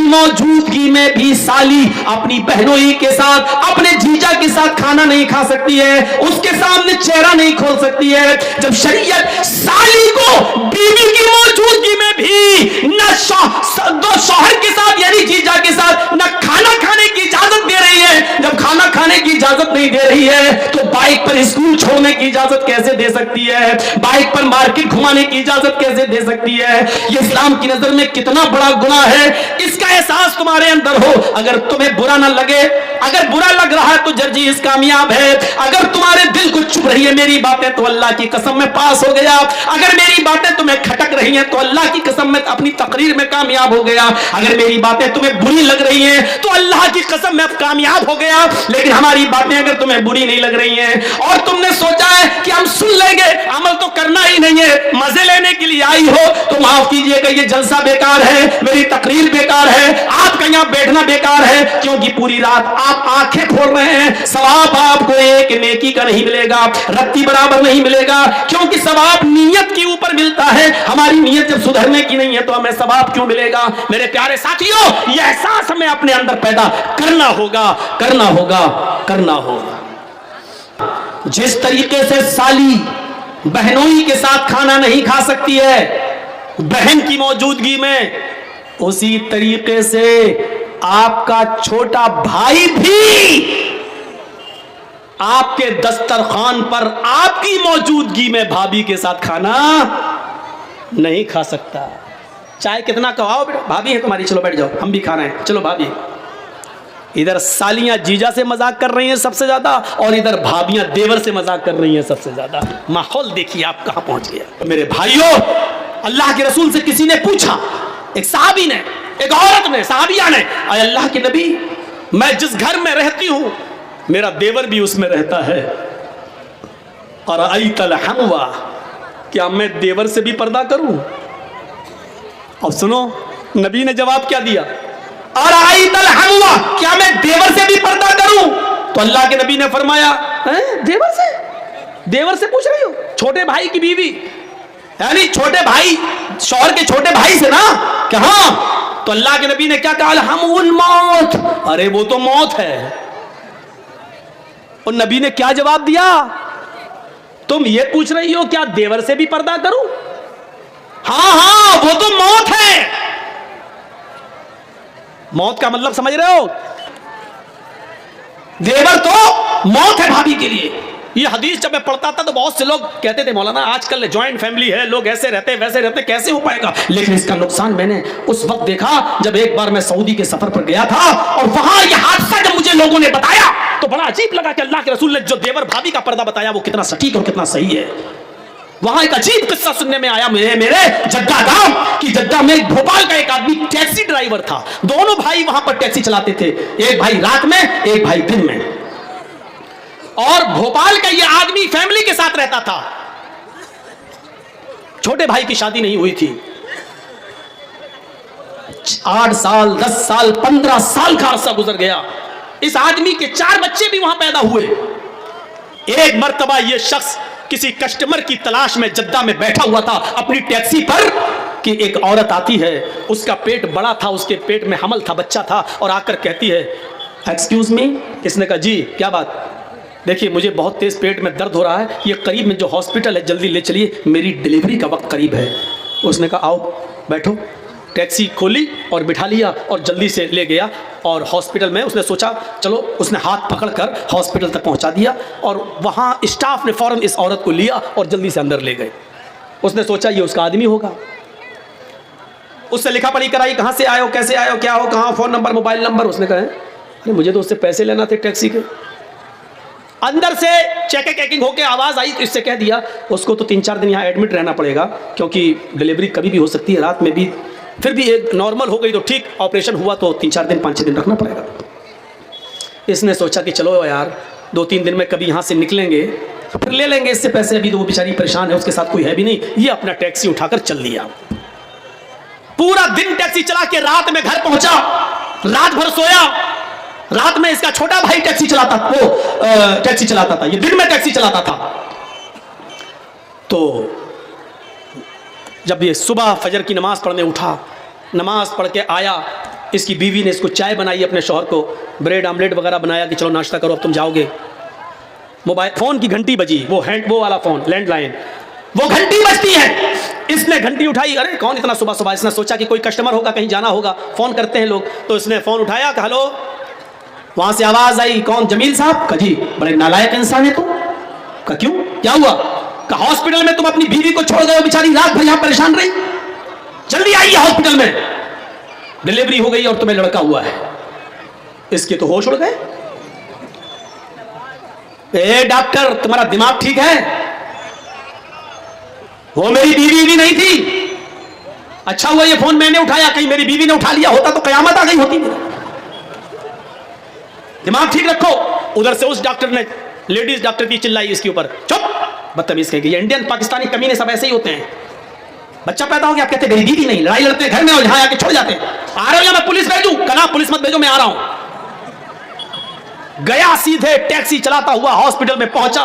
मौजूदगी में भी साली अपनी बहनोई के साथ, अपने जीजा के साथ खाना नहीं खा सकती है, उसके सामने चेहरा नहीं खोल सकती है। जब शरीयत साली को बीवी की मौजूदगी में भी न शौहर के साथ यानी जीजा के साथ न खाना खाने की इजाजत दे रही है, जब खाना खाने की इजाजत नहीं दे रही है तो बाइक पर स्कूल छोड़ने की इजाजत कैसे दे सकती है, बाइक पर मार्केट घुमाने की इजाजत कैसे दे सकती है? ये इस्लाम की नजर में कितना बड़ा गुनाह है, इसका एहसास तुम्हारे अंदर हो। अगर तुम्हें बुरा ना लगे, अगर बुरा लग रहा है तो जर्जीस कामयाब है। अगर तुम्हारे दिल को चुभ रही है मेरी बातें तो अल्लाह की कसम में पास हो गया। अगर मेरी बातें तुम्हें खटक रही हैं तो अल्लाह की कसम में अपनी तकरीर में कामयाब हो गया। अगर मेरी बातें तुम्हें बुरी लग रही हैं तो अल्लाह की कसम में अब कामयाब हो गया। लेकिन हमारी बातें अगर तुम्हें बुरी नहीं लग रही हैं और तुमने सोचा है कि हम सुन लेंगे, अमल तो करना ही नहीं है, मजे लेने के लिए आई हो, तो माफ कीजिएगा ये जलसा बेकार है, मेरी तकरीर बेकार है, आपका यहां बैठना बेकार है। क्योंकि पूरी रात आप आंखें खोल रहे हैं, सवाब आपको एक नेकी का नहीं मिलेगा, रत्ती बराबर नहीं मिलेगा, क्योंकि सवाब नीयत के ऊपर मिलता है। हमारी नीयत जब सुधरने की नहीं है तो हमें सवाब क्यों मिलेगा? मेरे प्यारे साथियों, यह एहसास हमें अपने अंदर पैदा करना होगा, करना होगा, करना होगा। जिस तरीके से साली बहनोई के साथ खाना नहीं खा सकती है बहन की मौजूदगी में, उसी तरीके से आपका छोटा भाई भी आपके दस्तरखान पर आपकी मौजूदगी में भाभी के साथ खाना नहीं खा सकता। चाहे कितना कहाओ, बेटा भाभी है तुम्हारी, चलो बैठ जाओ, हम भी खाना है, चलो भाभी। इधर सालियां जीजा से मजाक कर रही हैं सबसे ज्यादा, और इधर भाभियां देवर से मजाक कर रही हैं सबसे ज्यादा। माहौल देखिए आप कहां पहुंच गया। मेरे भाइयों, अल्लाह के रसूल से किसी ने पूछा, एक सहाबी ने, एक औरत ने, सहाबिया ने, अल्लाह के नबी, मैं जिस घर में रहती हूं मेरा देवर भी उसमें रहता है, और अईतल हमवा, क्या मैं देवर से भी पर्दा करूं? अब सुनो नबी ने जवाब क्या दिया, और अईतल हमवा, क्या मैं देवर से भी पर्दा करूं? तो अल्लाह के नबी ने फरमाया, देवर से? देवर से पूछ रही हो? छोटे भाई की बीवी, यानी छोटे भाई, शौहर के छोटे भाई से ना? क्या? हाँ। तो अल्लाह के नबी ने क्या कहा, हमउल मौत, अरे वो तो मौत है। और नबी ने क्या जवाब दिया, तुम ये पूछ रही हो क्या देवर से भी पर्दा करूं? हाँ हाँ, वो तो मौत है। मौत का मतलब समझ रहे हो? देवर तो मौत है भाभी के लिए। ये हदीस जब मैं पढ़ता था तो बहुत से लोग कहते थे, मौलाना आजकल जॉइंट फैमिली है, लोग ऐसे रहते वैसे रहते, कैसे हो पाएगा? लेकिन इसका नुकसान मैंने उस वक्त देखा जब एक बार मैं सऊदी के सफर पर गया था, और वहां यह हादसा जब मुझे लोगों ने बताया तो बड़ा अजीब लगा कि अल्लाह के रसूल ने जो देवर भाभी का पर्दा बताया वो कितना सटीक और कितना सही है। वहां एक अजीब किस्सा सुनने में आया मेरे जद्दा गांव कि जद्दा में भोपाल का एक आदमी टैक्सी ड्राइवर था। दोनों भाई वहां पर टैक्सी चलाते थे, एक भाई रात में, एक भाई दिन में। और भोपाल का ये आदमी फैमिली के साथ रहता था, छोटे भाई की शादी नहीं हुई थी। 8 साल, 10 साल, 15 साल का अरसा गुजर गया। इस आदमी के 4 बच्चे भी वहां पैदा हुए। एक मर्तबा ये शख्स किसी कस्टमर की तलाश में जद्दा में बैठा हुआ था अपनी टैक्सी पर कि एक औरत आती है, उसका पेट बड़ा था, उसके पेट में हमल था, बच्चा था, और आकर कहती है, एक्सक्यूज मी। इसने कहा जी क्या बात? देखिए मुझे बहुत तेज पेट में दर्द हो रहा है, ये करीब में जो हॉस्पिटल है जल्दी ले चलिए, मेरी डिलीवरी का वक्त करीब है। उसने कहा आओ बैठो। टैक्सी खोली और बिठा लिया और जल्दी से ले गया, और हॉस्पिटल में उसने सोचा चलो, उसने हाथ पकड़कर हॉस्पिटल तक पहुंचा दिया, और वहां स्टाफ ने फौरन इस औरत को लिया और जल्दी से अंदर ले गए। उसने सोचा ये उसका आदमी होगा, उससे लिखा पढ़ी कराई, कहाँ से आए हो, कैसे आए हो, क्या हो, कहाँ, फ़ोन नंबर, मोबाइल नंबर। उसने कहा अरे मुझे तो उससे पैसे लेना थे टैक्सी के। अंदर से चेकिंग होके आवाज़ आई तो इससे कह दिया उसको तो 3-4 दिन यहाँ एडमिट रहना पड़ेगा, क्योंकि डिलीवरी कभी भी हो सकती है, रात में भी, फिर भी एक नॉर्मल हो गई तो ठीक, ऑपरेशन हुआ तो 3-4 दिन 5-6 दिन रखना पड़ेगा। इसने सोचा कि चलो यार 2-3 दिन में कभी यहाँ से निकलेंगे फिर ले लेंगे इससे पैसे, अभी तो वो बेचारी परेशान है, उसके साथ कोई है भी नहीं। ये अपना टैक्सी उठाकर चल दिया, पूरा दिन टैक्सी चला के रात में घर पहुंचा, रात भर सोया। रात में इसका छोटा भाई टैक्सी चलाता था, ये दिन में टैक्सी चलाता था। तो जब ये सुबह फजर की नमाज पढ़ने उठा, नमाज पढ़ के आया, इसकी बीवी ने इसको चाय बनाई, अपने शौहर को ब्रेड आमलेट वगैरह बनाया कि चलो नाश्ता करो अब तुम जाओगे। मोबाइल फ़ोन की घंटी बजी, वो वाला फ़ोन लैंडलाइन, वो घंटी बजती है। इसने घंटी उठाई, अरे कौन इतना सुबह सुबह, इसने सोचा कि कोई कस्टमर होगा, कहीं जाना होगा, फ़ोन करते हैं लोग, तो इसने फ़ोन उठाया कि हेलो। वहाँ से आवाज़ आई, कौन? जमील साहब। कहा जी। बड़े नालायक इंसान है तुम। कहा क्यों, क्या हुआ? कहा हॉस्पिटल में तुम अपनी बीवी को छोड़ गए हो, बेचारी रात भर यहाँ परेशान रही, जल्दी आइए हॉस्पिटल में, डिलीवरी हो गई और तुम्हें लड़का हुआ है। इसके तो होश उड़ गए। ए डॉक्टर, तुम्हारा दिमाग ठीक है? वो मेरी बीवी भी नहीं थी। अच्छा हुआ ये फोन मैंने उठाया, कहीं मेरी बीवी ने उठा लिया होता तो कयामत आ गई होती। दिमाग ठीक रखो। उधर से उस डॉक्टर ने, लेडीज डॉक्टर की चिल्लाई इसके ऊपर, चुप, बदतमीज कहेगी। ये इंडियन पाकिस्तानी कमीने सब ऐसे ही होते हैं। बच्चा पैदा हो गया, आप कहते मेरी बीवी नहीं, लड़ाई लड़ते हैं घर में और यहां आके छोड़ जाते हैं। आ रहे हो या मैं पुलिस भेजूं? कना पुलिस मत भेजो, मैं आ रहा हूं। गया सीधे टैक्सी चलाता हुआ हॉस्पिटल में पहुंचा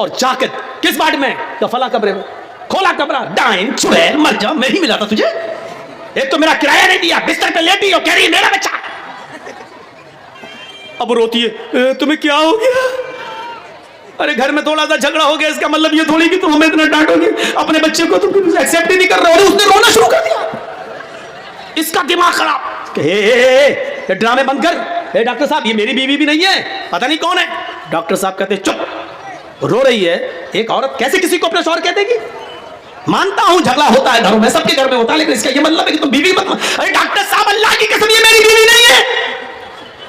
और जाकर, किस वार्ड में? तो फला कमरे में। खोला कमरा, डाइन चुड़ैल मर जा, मैं ही मिला था तुझे। एक तो मेरा किराया नहीं दिया, बिस्तर पे लेटी हो, कह रही मेरा बच्चा। अब रोती है, तुम्हें क्या हो गया? अरे घर में थोड़ा सा झगड़ा हो गया, इसका मतलब ये थोड़ी कि तुम हमें इतना डांटोगे, अपने बच्चे को तुम एक्सेप्ट ही नहीं कर रहे हो। उसने रोना शुरू कर दिया, इसका दिमाग खराब। ये ड्रामे बंद कर। डॉक्टर साहब, ये मेरी बीवी भी नहीं है, पता नहीं कौन है। डॉक्टर साहब कहते चुप, रो रही है। एक औरत कैसे किसी को अपने शौहर कह देगी? मानता हूं झगड़ा होता है घरों में, सबके घर में होता है, लेकिन इसका ये मतलब है कि तुम बीवी मत। अरे डॉक्टर साहब, अल्लाह की कसम ये मेरी बीवी नहीं है।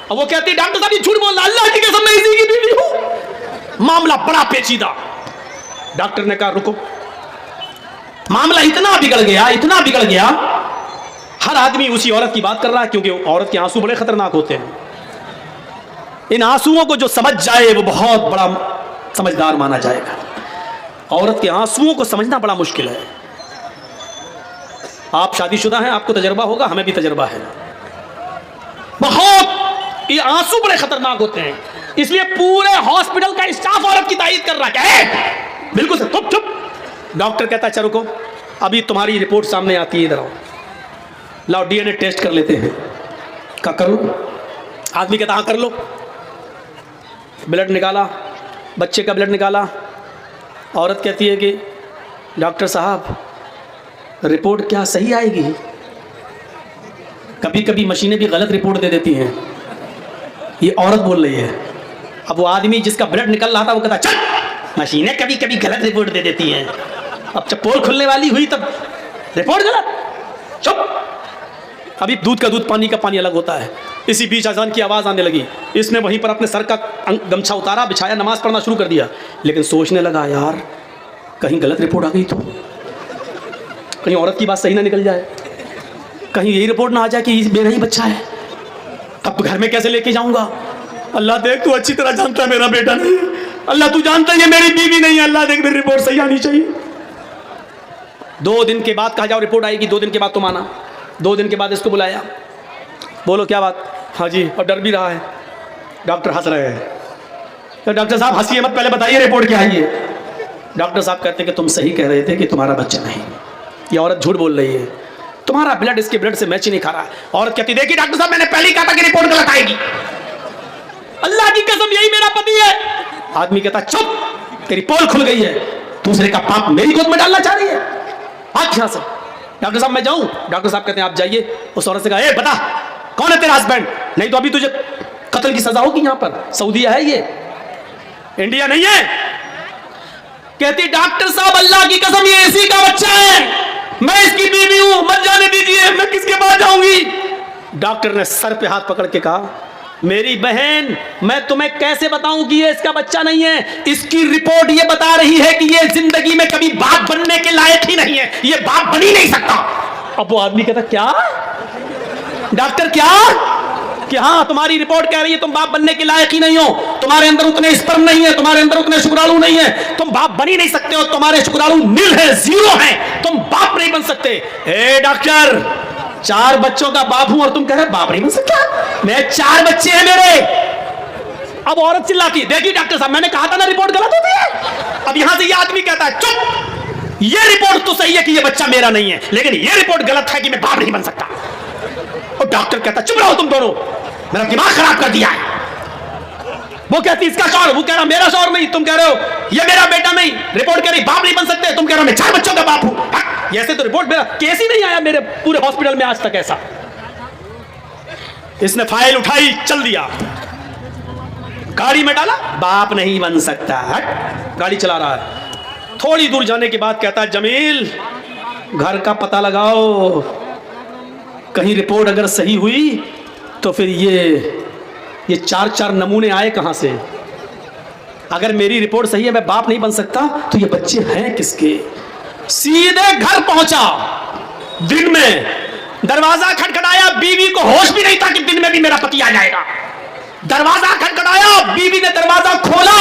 अब वो कहती है डॉक्टर साहब ये झूठ बोल रहा, अल्लाह की कसम मैं इसी की बीवी हूं। मामला बड़ा पेचीदा। डॉक्टर ने कहा रुको। मामला इतना बिगड़ गया, हर आदमी उसी औरत की बात कर रहा है, क्योंकि औरत के आंसू बड़े खतरनाक होते हैं। इन आंसुओं को जो समझ जाए वो बहुत बड़ा समझदार माना जाएगा। औरत के आंसुओं को समझना बड़ा मुश्किल है। आप शादीशुदा हैं, आपको तजर्बा होगा, हमें भी तजर्बा है। बहुत ये आंसू बड़े खतरनाक होते हैं, इसलिए पूरे हॉस्पिटल का स्टाफ औरत की तारीफ कर रहा है। बिल्कुल सर, चुप। डॉक्टर कहता है चलो रुको, अभी तुम्हारी रिपोर्ट सामने आती है, इधर आओ, लाओ डीएनए टेस्ट कर लेते हैं। क्या करो? आदमी कहता हाँ कर लो। ब्लड निकाला, बच्चे का ब्लड निकाला। औरत कहती है कि डॉक्टर साहब रिपोर्ट क्या सही आएगी? कभी कभी मशीनें भी गलत रिपोर्ट दे देती हैं। ये औरत बोल रही है। अब वो आदमी जिसका ब्लड निकल रहा था वो कहता चल, मशीनें कभी कभी गलत रिपोर्ट दे देती हैं। अब जब पोल खुलने वाली हुई तब रिपोर्ट गलत, चुप। अभी दूध का दूध, पानी का पानी अलग होता है। इसी बीच अजान की आवाज़ आने लगी। इसने वहीं पर अपने सर का गमछा उतारा, बिछाया, नमाज पढ़ना शुरू कर दिया। लेकिन सोचने लगा यार कहीं गलत रिपोर्ट आ गई तो, कहीं औरत की बात सही ना निकल जाए, कहीं यही रिपोर्ट ना आ जाए कि मेरा ही बच्चा है। अब घर में कैसे लेके जाऊंगा? अल्लाह देख, तू अच्छी तरह जानता है मेरा बेटा नहीं है। अल्लाह तू जानता है ये मेरी बीवी नहीं है। अल्लाह देख, मेरी रिपोर्ट सही आनी चाहिए। 2 दिन के बाद कहा जाओ रिपोर्ट आएगी, 2 दिन के बाद तुम आना। 2 दिन के बाद इसको बुलाया, बोलो क्या बात? हाँ जी, और डर भी रहा है। डॉक्टर हंस रहे हैं। तो डॉक्टर साहब हंसिए मत, पहले बताइए रिपोर्ट क्या आई है। डॉक्टर साहब कहते हैं कि तुम सही कह रहे थे कि तुम्हारा बच्चा नहीं। ये औरत झूठ बोल रही है, तुम्हारा ब्लड इसके ब्लड से मैच ही नहीं खा रहा। औरत कहती देखिए डॉक्टर साहब, मैंने पहले ही कहा था कि रिपोर्ट गलत आएगी। अल्लाह की कसम यही मेरा पति है। आदमी कहता चुप, तेरी पोल खुल गई है, दूसरे का पाप मेरी गोद में डालना चाह रही है, भाग यहां से। डॉक्टर साहब मैं जाऊं? डॉक्टर साहब कहते हैं आप जाइए। उस औरत से कहा, ए बता कौन है तेरा हस्बैंड, नहीं तो अभी तुझे कत्ल की सजा होगी। यहां पर सऊदीया है, ये इंडिया नहीं है। कहती डॉक्टर साहब अल्लाह की कसम ये इसी का बच्चा है, मैं इसकी बीवी हूं, मत जाने दीजिए, मैं किसके पास जाऊंगी? डॉक्टर ने सर पे हाथ पकड़ के कहा, मेरी बहन मैं तुम्हें कैसे बताऊं कि ये इसका बच्चा नहीं है? इसकी रिपोर्ट ये बता रही है कि ये जिंदगी में कभी बाप बनने के लायक ही नहीं है, ये बाप बन ही नहीं सकता। अब वो आदमी कहता क्या डॉक्टर, क्या कि हाँ तुम्हारी रिपोर्ट कह रही है तुम बाप बनने के लायक ही नहीं हो, तुम्हारे अंदर उतने स्पर्म नहीं है, तुम्हारे अंदर उतने शुक्राणु नहीं है, तुम बाप बन ही नहीं सकते हो, तुम्हारे शुक्राणु नील है, 0 है, तुम बाप नहीं बन सकते। ए डॉक्टर 4 बच्चों का बाप हूं और तुम कह रहे बाप नहीं बन सकता? मैं 4 बच्चे हैं मेरे। अब औरत चिल्लाती, देखिए डॉक्टर साहब मैंने कहा था ना रिपोर्ट गलत होती है। अब यहां से ये आदमी कहता है चुप, ये रिपोर्ट तो सही है कि ये बच्चा मेरा नहीं है, लेकिन ये रिपोर्ट गलत है कि मैं बाप नहीं बन सकता। और डॉक्टर कहता चुप रहो तुम दोनों, मेरा दिमाग खराब कर दिया है। वो कहती इसका शौहर, वो कह रहा मेरा शौहर नहीं, तुम कह रहे हो ये मेरा बेटा नहीं, रिपोर्ट कह रही बाप नहीं बन सकते, तुम कह रहे हो मैं 4 बच्चों का बाप हूं। ऐसे तो रिपोर्ट, मेरा केस ही नहीं आया मेरे पूरे हॉस्पिटल में आज तक ऐसा। इसने फाइल उठाई, चल दिया, गाड़ी में डाला, बाप नहीं बन सकता, हट, गाड़ी चला रहा है। थोड़ी दूर जाने के बाद कहता है जमील घर का पता लगाओ, कहीं रिपोर्ट अगर सही हुई तो फिर ये 4 नमूने आए कहां से? अगर मेरी रिपोर्ट सही है मैं बाप नहीं बन सकता तो ये बच्चे हैं किसके? सीधे घर पहुंचा, दिन में दरवाजा खटखटाया, बीवी को होश भी नहीं था कि दिन में भी मेरा पति आ जाएगा। दरवाजा खटखटाया, बीवी ने दरवाजा खोला,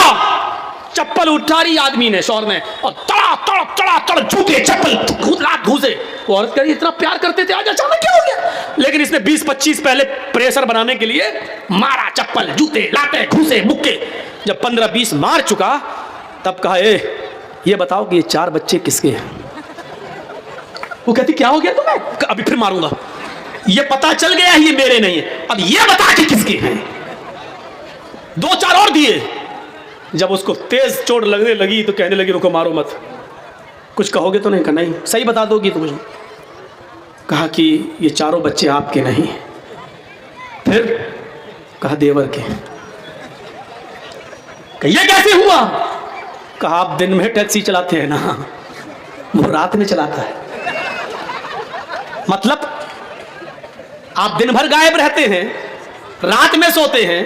चप्पल उठारी आदमी ने, शौहर ने, और तड़ा जूते चप्पल घूसे। वो औरत कह रही इतना प्यार करते थे आज अचानक क्या हो गया? लेकिन इसने 20-25 पहले प्रेशर बनाने के लिए मारा, चप्पल जूते लाते घूसे मुक्के। जब 15-20 मार चुका तब कहा ये बताओ कि ये 4 बच्चे किसके हैं? वो कहती क्या हो गया तुम्हें? अभी फिर मारूंगा, ये पता चल गया ये मेरे नहीं है, अब ये बता कि किसके हैं। 2-4 और दिए। जब उसको तेज चोट लगने लगी तो कहने लगी रुको मारो मत, कुछ कहोगे तो नहीं? कहा नहीं, सही बता दोगी तो मुझे। कहा कि ये 4 बच्चे आपके नहीं। फिर कहा देवर के। ये कैसे हुआ? कहा आप दिन में टैक्सी चलाते हैं ना, वो रात में चलाता है। मतलब आप दिन भर गायब रहते हैं, रात में सोते हैं,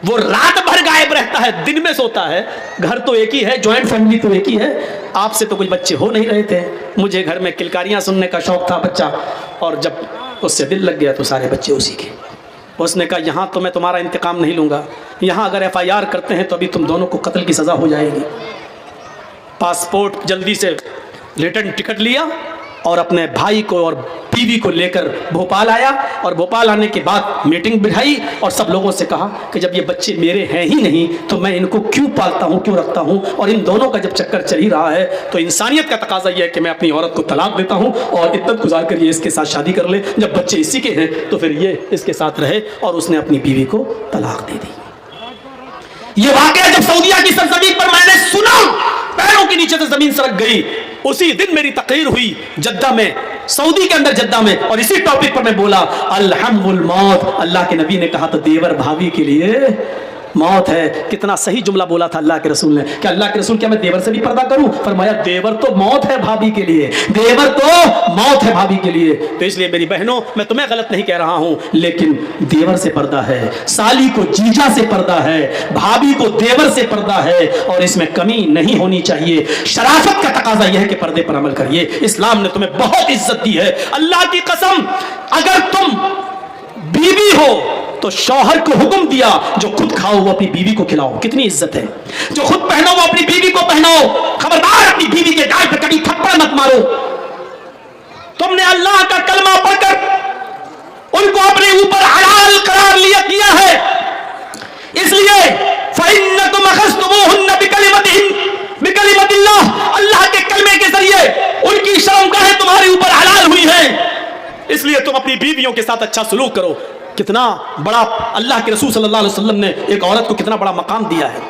वो रात भर गायब रहता है, दिन में सोता है। घर तो एक ही है, जॉइंट फैमिली तो एक ही है। आपसे तो कुछ बच्चे हो नहीं रहे थे, मुझे घर में किलकारियां सुनने का शौक था बच्चा, और जब उससे दिल लग गया तो सारे बच्चे उसी के। उसने कहा यहाँ तो मैं तुम्हारा इंतकाम नहीं लूँगा, यहाँ अगर FIR करते हैं तो अभी तुम दोनों को कत्ल की सज़ा हो जाएगी। पासपोर्ट जल्दी से रिटर्न टिकट लिया और अपने भाई को और बीवी को लेकर भोपाल आया, और भोपाल आने के बाद मीटिंग बिठाई और सब लोगों से कहा कि जब ये बच्चे मेरे हैं ही नहीं तो मैं इनको क्यों पालता हूँ, क्यों रखता हूँ, और इन दोनों का जब चक्कर चल ही रहा है तो इंसानियत का तकाजा यह है कि मैं अपनी औरत को तलाक देता हूँ और इद्दत गुजार कर ये इसके साथ शादी कर ले, जब बच्चे इसी के हैं तो फिर ये इसके साथ रहे, और उसने अपनी बीवी को तलाक दे दी। ये वाकया जब सऊदीया की सरजमीन पर मैंने सुना, पैरों के नीचे से जमीन सरक गई। उसी दिन मेरी तकरीर हुई जद्दा में, सऊदी के अंदर जद्दा में, और इसी टॉपिक पर मैं बोला अलहम्दुल मौत। अल्लाह के नबी ने कहा तो देवर भाभी के लिए मौत है। कितना सही जुमला बोला था अल्लाह के रसूल ने। क्या अल्लाह के रसूल क्या मैं देवर से भी पर्दा करूं? फरमाया देवर तो मौत है भाभी के लिए, देवर तो मौत है भाभी के लिए। तो इसलिए मेरी बहनों, मैं तुम्हें गलत नहीं कह रहा हूं, लेकिन देवर से पर्दा है, साली को जीजा से पर्दा है, भाभी को देवर से पर्दा है, और इसमें कमी नहीं होनी चाहिए। शराफत का तकाजा यह है कि पर्दे पर अमल करिए। इस्लाम ने तुम्हें बहुत इज्जत दी है। अल्लाह की कसम, अगर तुम बीवी हो तो शौहर को हुक्म दिया जो खुद खाओ वो अपनी बीवी को खिलाओ। कितनी इज्जत है। जो खुद पहनो वो अपनी बीवी को पहनाओ। खबरदार अपनी बीवी के गाल पर कभी थप्पड़ मत मारो। तुमने अल्लाह का कलमा पढ़कर उनको अपने ऊपर हलाल करार किया है, इसलिए फइन्नकुम अखज़्तुमूहुन्न बिकलिमतिल्लाह, अल्लाह के कलमे के जरिए उनकी शर्मगाहें तुम्हारे ऊपर हलाल हुई हैं, इसलिए तुम अपनी बीवियों के साथ अच्छा सलूक करो। कितना बड़ा अल्लाह के रसूल सल्लल्लाहु अलैहि वसल्लम ने एक औरत को कितना बड़ा मकाम दिया है।